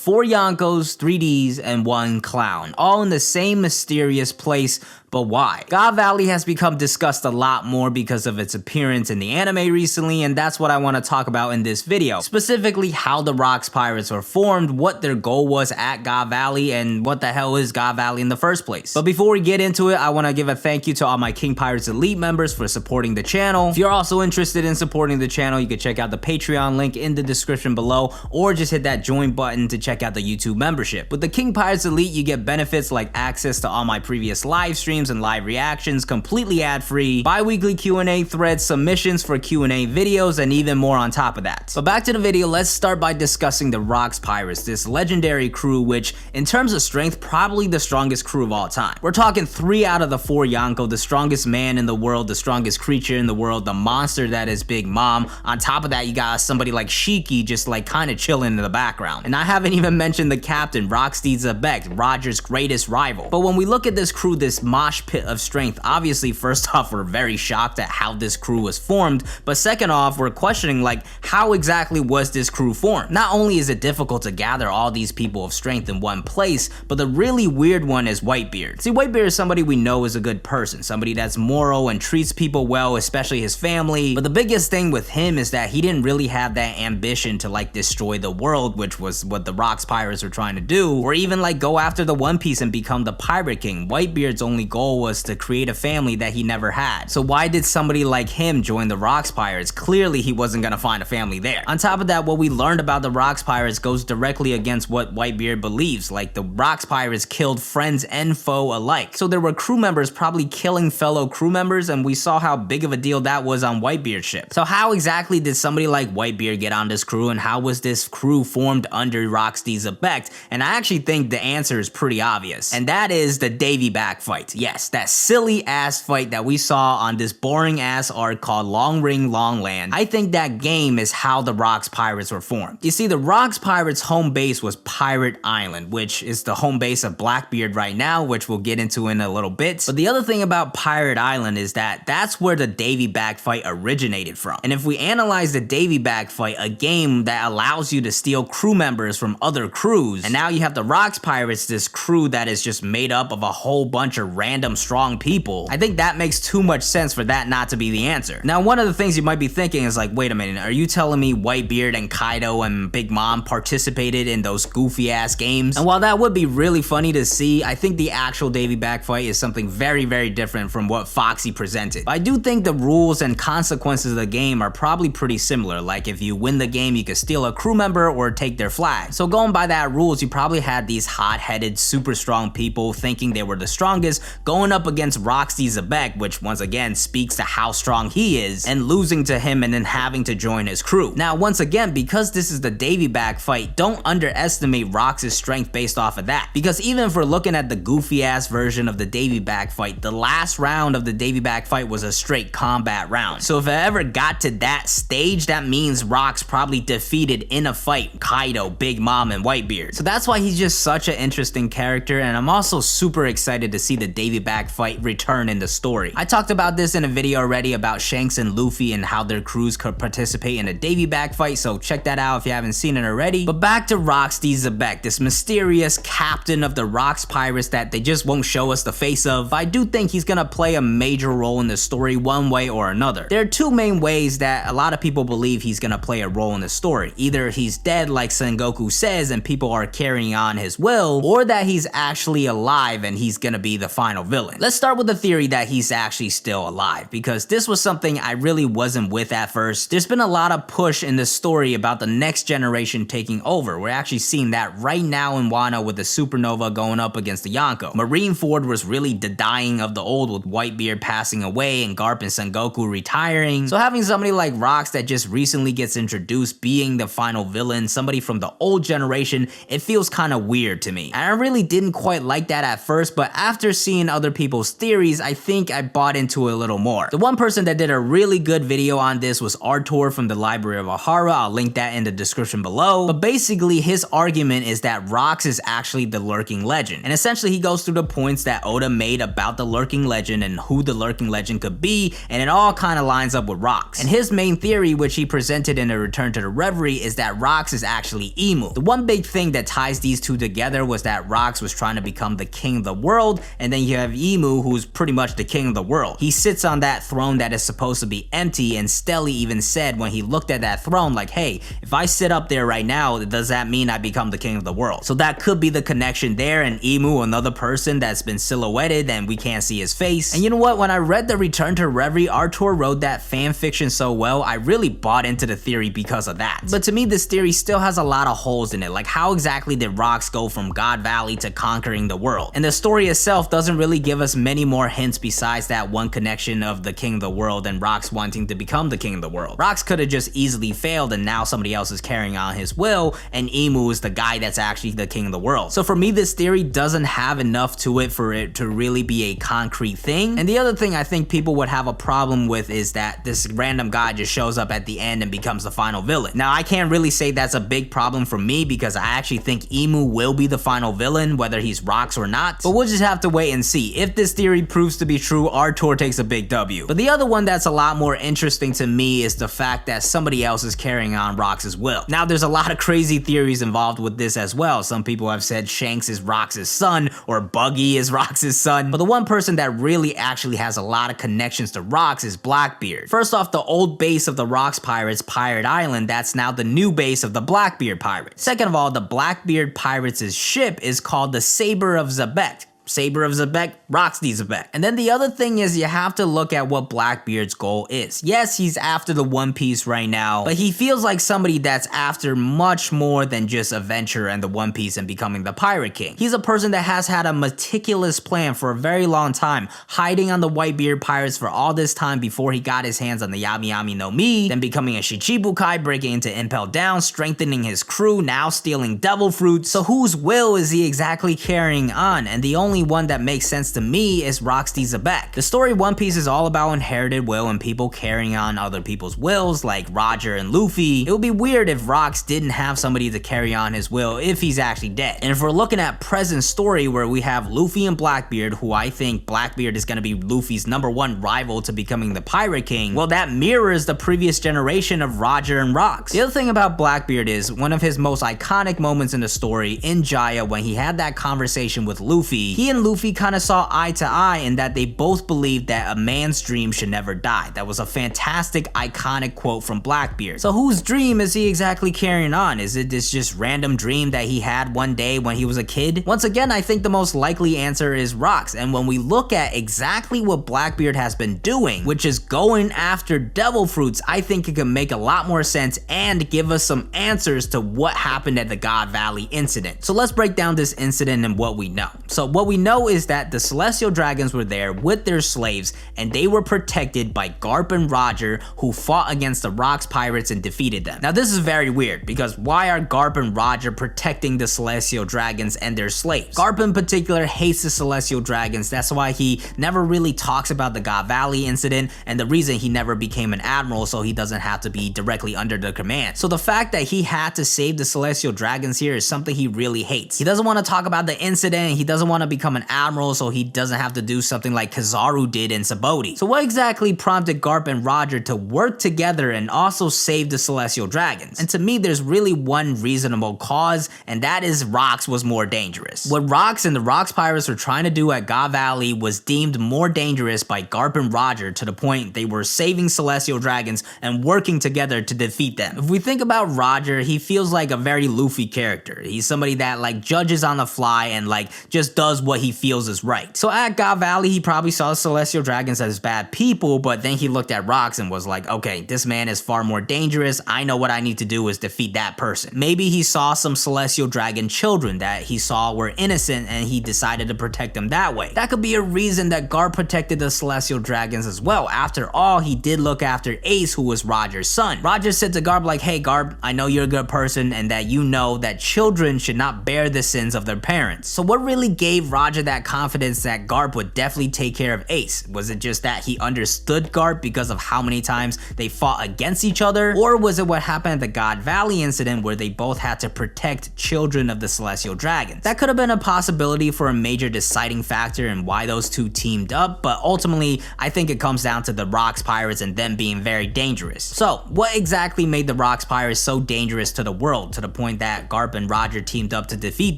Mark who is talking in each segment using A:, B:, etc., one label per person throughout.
A: 4 Yonkos, 3Ds, and 1 Clown, all in the same mysterious place. But why? God Valley has become discussed a lot more because of its appearance in the anime recently, and that's what I want to talk about in this video. Specifically, how the Rocks Pirates were formed, what their goal was at God Valley, and what the hell is God Valley in the first place. But before we get into it, I want to give a thank you to all my King Pirates Elite members for supporting the channel. If you're also interested in supporting the channel, you can check out the Patreon link in the description below, or just hit that join button to check out the YouTube membership. With the King Pirates Elite, you get benefits like access to all my previous live streams and live reactions completely ad-free, bi-weekly Q&A threads, submissions for Q&A videos, and even more on top of that. But back to the video, let's start by discussing the Rocks Pirates, this legendary crew which, in terms of strength, probably the strongest crew of all time. We're talking 3 out of the 4 Yonko, the strongest man in the world, the strongest creature in the world, the monster that is Big Mom. On top of that, you got somebody like Shiki just like kind of chilling in the background. And I haven't even mentioned the captain, Davy Back, Roger's greatest rival. But when we look at this crew, this mosh pit of strength, obviously first off we're very shocked at how this crew was formed, but second off we're questioning like how exactly was this crew formed. Not only is it difficult to gather all these people of strength in one place, but the really weird one is Whitebeard. See, Whitebeard is somebody we know is a good person, somebody that's moral and treats people well, especially his family, but the biggest thing with him is that he didn't really have that ambition to like destroy the world, which was what the Rocks Pirates were trying to do, or even like go after the One Piece and become the Pirate King. Whitebeard's only goal was to create a family that he never had. So why did somebody like him join the Rocks Pirates? Clearly he wasn't gonna find a family there. On top of that, what we learned about the Rocks Pirates goes directly against what Whitebeard believes. Like, the Rocks Pirates killed friends and foe alike. So there were crew members probably killing fellow crew members, and we saw how big of a deal that was on Whitebeard's ship. So how exactly did somebody like Whitebeard get on this crew, and how was this crew formed under Davy Back? And I actually think the answer is pretty obvious, and that is the Davy Back fight. Yes, that silly ass fight that we saw on this boring ass arc called Long Ring Long Land. I think that game is how the Rocks Pirates were formed. You see, the Rocks Pirates home base was Pirate Island, which is the home base of Blackbeard right now, which we'll get into in a little bit. But the other thing about Pirate Island is that that's where the Davy Back fight originated from. And if we analyze the Davy Back fight, a game that allows you to steal crew members from other crews, and now you have the Rocks Pirates, this crew that is just made up of a whole bunch of random strong people, I think that makes too much sense for that not to be the answer. Now, one of the things you might be thinking is like, wait a minute, are you telling me Whitebeard and Kaido and Big Mom participated in those goofy ass games? And while that would be really funny to see, I think the actual Davy Back fight is something very, very different from what Foxy presented. But I do think the rules and consequences of the game are probably pretty similar. Like, if you win the game, you could steal a crew member or take their flag. So going by that rules, you probably had these hot-headed, super strong people thinking they were the strongest, going up against Davy Back, which once again speaks to how strong he is, and losing to him and then having to join his crew. Now, once again, because this is the Davy Back fight, don't underestimate Rocks' strength based off of that. Because even if we're looking at the goofy ass version of the Davy Back fight, the last round of the Davy Back fight was a straight combat round. So if it ever got to that stage, that means Rocks probably defeated in a fight Kaido, Big Mom, and Whitebeard. So that's why he's just such an interesting character, and I'm also super excited to see the Davy Back fight return in the story. I talked about this in a video already about Shanks and Luffy and how their crews could participate in a Davy Back fight, so check that out if you haven't seen it already. But back to Davy Back, this mysterious captain of the Rocks Pirates that they just won't show us the face of. But I do think he's gonna play a major role in the story one way or another. There are 2 main ways that a lot of people believe he's gonna play a role in the story. Either he's dead like Sengoku says and people are carrying on his will, or that he's actually alive and he's gonna be the final villain. Let's start with the theory that he's actually still alive, because this was something I really wasn't with at first. There's been a lot of push in the story about the next generation taking over. We're actually seeing that right now in Wano with the Supernova going up against the Yonko. Marineford was really the dying of the old, with Whitebeard passing away and Garp and Sengoku retiring. So having somebody like Rocks that just recently gets introduced being the final villain, somebody from the old generation, it feels kind of weird to me. And I really didn't quite like that at first, but after seeing other people's theories, I think I bought into it a little more. The one person that did a really good video on this was Artur from the Library of Ahara. I'll link that in the description below. But basically his argument is that Rox is actually the lurking legend. And essentially he goes through the points that Oda made about the lurking legend and who the lurking legend could be, and it all kind of lines up with Rox. And his main theory, which he presented in A Return to the Reverie, is that Rox is actually Emu. The one big thing that ties these two together was that Rox was trying to become the king of the world, and then you have Emu, who's pretty much the king of the world. He sits on that throne that is supposed to be empty, and Stelly even said when he looked at that throne, like, hey, if I sit up there right now, does that mean I become the king of the world? So that could be the connection there, and Emu, another person that's been silhouetted and we can't see his face. And you know what, when I read The Return to Reverie, Artur wrote that fan fiction so well, I really bought into the theory because of that. But to me, this theory still has a lot of holes in it. Like, how exactly did Rox go from God Valley to conquering the world? And the story itself doesn't really give us many more hints besides that one connection of the king of the world and Rox wanting to become the king of the world. Rox could have just easily failed and now somebody else is carrying on his will, and Emu is the guy that's actually the king of the world. So for me, this theory doesn't have enough to it for it to really be a concrete thing. And the other thing I think people would have a problem with is that this random guy just shows up at the end and becomes the final villain. Now, I can't really say that's a big problem for me because I actually think Emu will be the final villain, whether he's Rox or not. But we'll just have to wait and see. If this theory proves to be true, Artur takes a big W. But the other one that's a lot more interesting to me is the fact that somebody else is carrying on Rox's will. Now, there's a lot of crazy theories involved with this as well. Some people have said Shanks is Rox's son or Buggy is Rox's son. But the one person that really actually has a lot of connections to Rox is Blackbeard. First off, the old base of the Rox Pirates, Pirate Island, that's now the new base of the Blackbeard Pirates. Second of all, the Blackbeard Pirates' ship is called the Saber of Xebec. Saber of Xebec, Roxy Xebec. And then the other thing is you have to look at what Blackbeard's goal is. Yes, he's after the One Piece right now, but he feels like somebody that's after much more than just adventure and the One Piece and becoming the Pirate King. He's a person that has had a meticulous plan for a very long time, hiding on the Whitebeard Pirates for all this time before he got his hands on the Yami Yami no Mi, then becoming a Shichibukai, breaking into Impel Down, strengthening his crew, now stealing devil fruits. So whose will is he exactly carrying on? And the only one that makes sense to me is Roxy Xebec. The story One Piece is all about inherited will and people carrying on other people's wills like Roger and Luffy. It would be weird if Rox didn't have somebody to carry on his will if he's actually dead. And if we're looking at present story where we have Luffy and Blackbeard, who I think Blackbeard is going to be Luffy's #1 rival to becoming the Pirate King, well, that mirrors the previous generation of Roger and Rox. The other thing about Blackbeard is one of his most iconic moments in the story in Jaya when he had that conversation with Luffy. He and Luffy kind of saw eye to eye in that they both believed that a man's dream should never die. That was a fantastic, iconic quote from Blackbeard. So whose dream is he exactly carrying on? Is it this just random dream that he had one day when he was a kid? Once again, I think the most likely answer is Rox. And when we look at exactly what Blackbeard has been doing, which is going after devil fruits, I think it can make a lot more sense and give us some answers to what happened at the God Valley incident. So let's break down this incident and what we know. So what we know is that the Celestial Dragons were there with their slaves and they were protected by Garp and Roger, who fought against the Rox Pirates and defeated them. Now this is very weird because why are Garp and Roger protecting the Celestial Dragons and their slaves? Garp in particular hates the Celestial Dragons. That's why he never really talks about the God Valley incident and the reason he never became an admiral, so he doesn't have to be directly under the command. So the fact that he had to save the Celestial Dragons here is something he really hates. He doesn't want to talk about the incident. He doesn't want to become an admiral so he doesn't have to do something like Kizaru did in Sabaody. So what exactly prompted Garp and Roger to work together and also save the Celestial Dragons? And to me, there's really one reasonable cause, and that is Rox was more dangerous. What Rox and the Rox Pirates were trying to do at God Valley was deemed more dangerous by Garp and Roger to the point they were saving Celestial Dragons and working together to defeat them. If we think about Roger, he feels like a very Luffy character. He's somebody that like judges on the fly and like just does what he feels is right. So at God Valley, he probably saw Celestial Dragons as bad people, but then he looked at Rox and was like, okay, this man is far more dangerous. I know what I need to do is defeat that person. Maybe he saw some Celestial Dragon children that he saw were innocent and he decided to protect them that way. That could be a reason that Garp protected the Celestial Dragons as well. After all, he did look after Ace, who was Roger's son. Roger said to Garp like, hey Garp, I know you're a good person and that you know that children should not bear the sins of their parents. So what really gave Roger that confidence that Garp would definitely take care of Ace? Was it just that he understood Garp because of how many times they fought against each other? Or was it what happened at the God Valley incident where they both had to protect children of the Celestial Dragons? That could have been a possibility for a major deciding factor in why those two teamed up, but ultimately I think it comes down to the Rocks Pirates and them being very dangerous. So what exactly made the Rocks Pirates so dangerous to the world to the point that Garp and Roger teamed up to defeat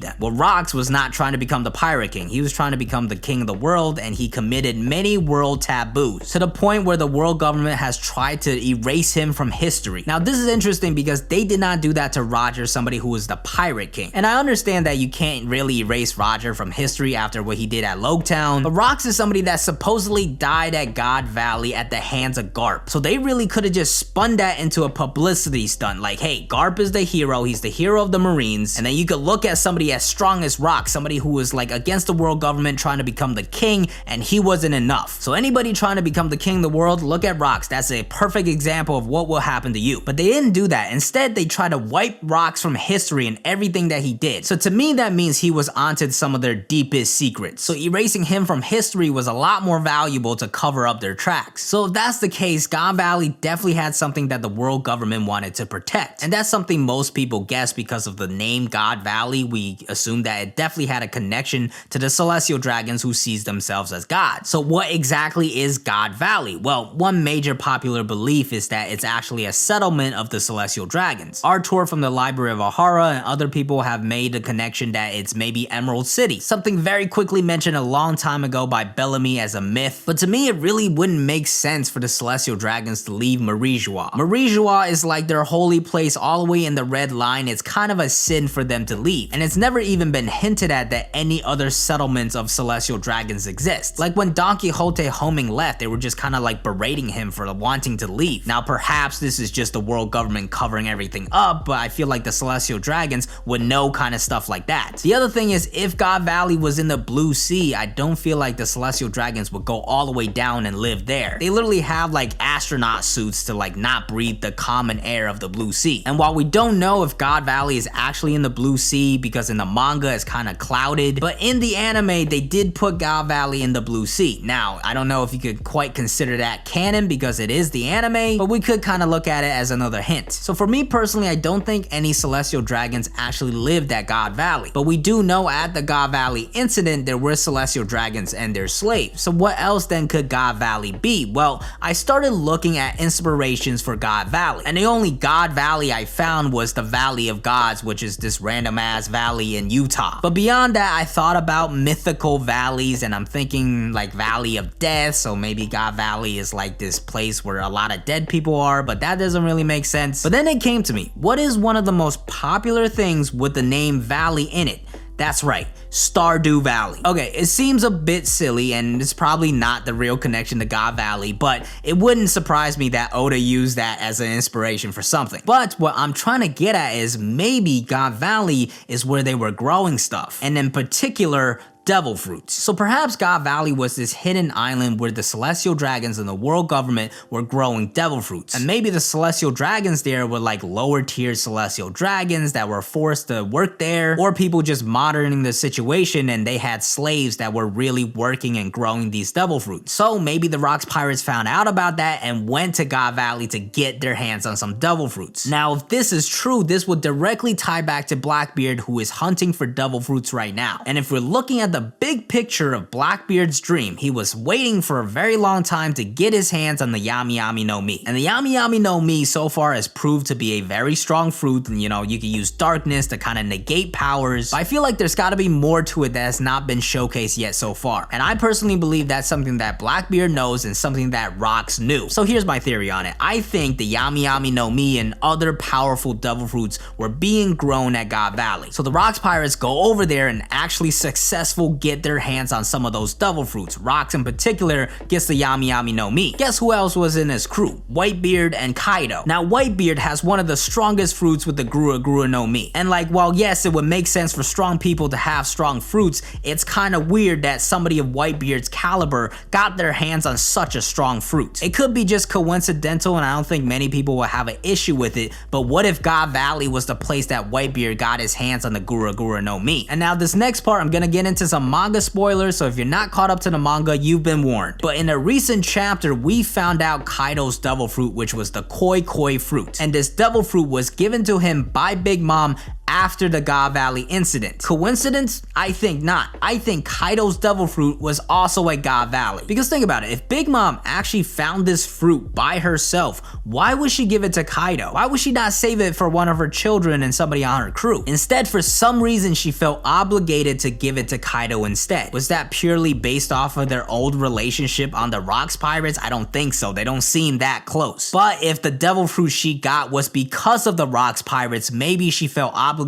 A: them? Well, Rocks was not trying to become the Pirate King. He was trying to become the king of the world, and he committed many world taboos to the point where the world government has tried to erase him from history. Now this is interesting because they did not do that to Roger, somebody who was the Pirate King. And I understand that you can't really erase Roger from history after what he did at Logtown, but Rocks is somebody that supposedly died at God Valley at the hands of Garp. So they really could have just spun that into a publicity stunt, like, hey, Garp is the hero, he's the hero of the Marines, and then you could look at somebody as strong as Rocks, somebody who was like against the world government trying to become the king, and he wasn't enough. So anybody trying to become the king of the world, look at Rocks. That's a perfect example of what will happen to you. But they didn't do that. Instead, they tried to wipe Rocks from history and everything that he did. So to me, that means he was onto some of their deepest secrets. So erasing him from history was a lot more valuable to cover up their tracks. So if that's the case, God Valley definitely had something that the world government wanted to protect. And that's something most people guess because of the name God Valley. We assume that it definitely had a connection to the Celestial Dragons who sees themselves as gods. So what exactly is God Valley? Well, one major popular belief is that it's actually a settlement of the Celestial Dragons. Artur from the Library of Ahara and other people have made the connection that it's maybe Emerald City, something very quickly mentioned a long time ago by Bellamy as a myth, but to me it really wouldn't make sense for the Celestial Dragons to leave Marie Joie. Marie Joie is like their holy place all the way in the red line. It's kind of a sin for them to leave, and it's never even been hinted at that any other settlements of Celestial Dragons exist. Like when Don Quixote homing left, they were just kind of like berating him for wanting to leave. Now perhaps this is just the world government covering everything up, but I feel like the Celestial Dragons would know kind of stuff like that. The other thing is, if God Valley was in the Blue Sea, I don't feel like the Celestial Dragons would go all the way down and live there. They literally have like astronaut suits to like not breathe the common air of the Blue Sea. And while we don't know if God Valley is actually in the Blue Sea because in the manga it's kind of clouded, but in the anime they did put God Valley in the Blue Sea. Now I don't know if you could quite consider that canon because it is the anime, but we could kind of look at it as another hint. So for me personally, I don't think any Celestial Dragons actually lived at God Valley, but we do know at the God Valley incident there were Celestial Dragons and their slaves. So what else then could God Valley be? Well, I started looking at inspirations for God Valley, and the only God Valley I found was the Valley of Gods, which is this random ass valley in Utah. But beyond that, I thought about mythical valleys, and I'm thinking like Valley of Death, so maybe God Valley is like this place where a lot of dead people are, but that doesn't really make sense. But then it came to me, what is one of the most popular things with the name Valley in it? That's right, Stardew Valley. Okay, it seems a bit silly and it's probably not the real connection to God Valley, but it wouldn't surprise me that Oda used that as an inspiration for something. But what I'm trying to get at is maybe God Valley is where they were growing stuff, and in particular, devil fruits. So perhaps God Valley was this hidden island where the Celestial Dragons and the world government were growing devil fruits. And maybe the Celestial Dragons there were like lower tier Celestial Dragons that were forced to work there, or people just monitoring the situation and they had slaves that were really working and growing these devil fruits. So maybe the Rocks Pirates found out about that and went to God Valley to get their hands on some devil fruits. Now if this is true, this would directly tie back to Blackbeard, who is hunting for devil fruits right now. And if we're looking at the big picture of Blackbeard's dream, he was waiting for a very long time to get his hands on the Yami Yami no Mi. And the Yami Yami no Mi so far has proved to be a very strong fruit, and you know, you can use darkness to kind of negate powers, but I feel like there's got to be more to it that has not been showcased yet so far. And I personally believe that's something that Blackbeard knows and something that Rocks knew. So here's my theory on it. I think the Yami Yami no Mi and other powerful devil fruits were being grown at God Valley. So the Rocks Pirates go over there and actually successful get their hands on some of those devil fruits. Rocks in particular gets the Yami Yami no Mi. Guess who else was in his crew? Whitebeard and Kaido. Now Whitebeard has one of the strongest fruits with the Gura Gura no Mi. And like, while yes, it would make sense for strong people to have strong fruits, it's kind of weird that somebody of Whitebeard's caliber got their hands on such a strong fruit. It could be just coincidental and I don't think many people will have an issue with it, but what if God Valley was the place that Whitebeard got his hands on the Gura Gura no Mi? And now this next part, I'm gonna get into some some manga spoilers, so if you're not caught up to the manga, you've been warned. But in a recent chapter, we found out Kaido's devil fruit, which was the Koi Koi fruit. And this devil fruit was given to him by Big Mom after the God Valley incident. Coincidence? I think not. I think Kaido's devil fruit was also at God Valley. Because think about it, if Big Mom actually found this fruit by herself, why would she give it to Kaido? Why would she not save it for one of her children and somebody on her crew? Instead, for some reason, she felt obligated to give it to Kaido instead. Was that purely based off of their old relationship on the Rocks Pirates? I don't think so. They don't seem that close. But if the devil fruit she got was because of the Rocks Pirates, maybe she felt obligated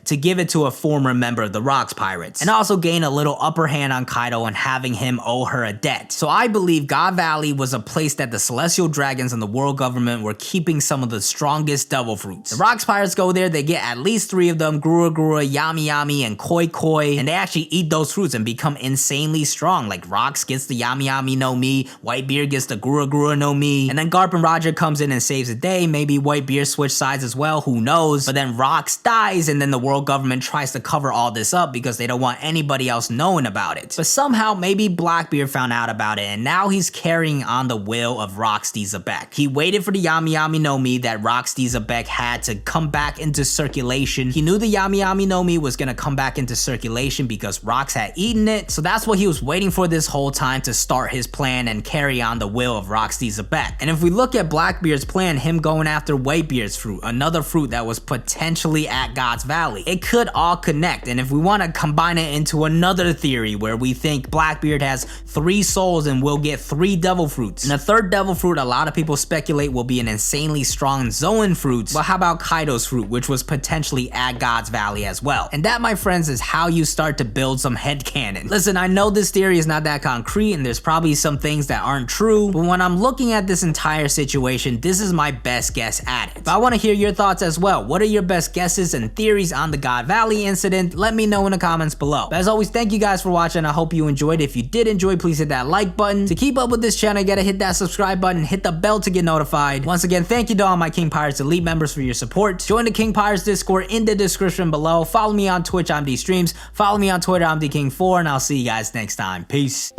A: to give it to a former member of the Rocks Pirates, and also gain a little upper hand on Kaido and having him owe her a debt. So I believe God Valley was a place that the Celestial Dragons and the world government were keeping some of the strongest devil fruits. The Rocks Pirates go there, they get at least 3 of them, Gura Gura, Yami Yami, and Koi Koi, and they actually eat those fruits and become insanely strong. Like Rocks gets the Yami Yami no Mi, Whitebeard gets the Gura Gura no Mi, and then Garp and Roger comes in and saves the day. Maybe Whitebeard switch sides as well, who knows? But then Rocks dies, and then the world government tries to cover all this up because they don't want anybody else knowing about it. But somehow maybe Blackbeard found out about it, and now he's carrying on the will of Roxy Zebek. He waited for the Yami Yami no Mi that Roxy Zebek had to come back into circulation. He knew the Yami Yami no Mi was gonna come back into circulation because Rox had eaten it, so that's what he was waiting for this whole time to start his plan and carry on the will of Roxy Zebek. And if we look at Blackbeard's plan, him going after Whitebeard's fruit, another fruit that was potentially at God's Valley, it could all connect. And if we want to combine it into another theory where we think Blackbeard has 3 souls and will get 3 devil fruits, and the 3rd devil fruit a lot of people speculate will be an insanely strong Zoan fruit. But how about Kaido's fruit, which was potentially at God's Valley as well? And that, my friends, is how you start to build some headcanon. Listen, I know this theory is not that concrete and there's probably some things that aren't true, but when I'm looking at this entire situation, this is my best guess at it. But I want to hear your thoughts as well. What are your best guesses and theories on the God Valley incident? Let me know in the comments below. But as always, thank you guys for watching. I hope you enjoyed. If you did enjoy, please hit that like button. To keep up with this channel, you gotta hit that subscribe button, hit the bell to get notified. Once again, thank you to all my King Pirates Elite members for your support. Join the King Pirates Discord in the description below. Follow me on Twitch, I'm D Streams. Follow me on Twitter, I'm DKing4, and I'll see you guys next time. Peace.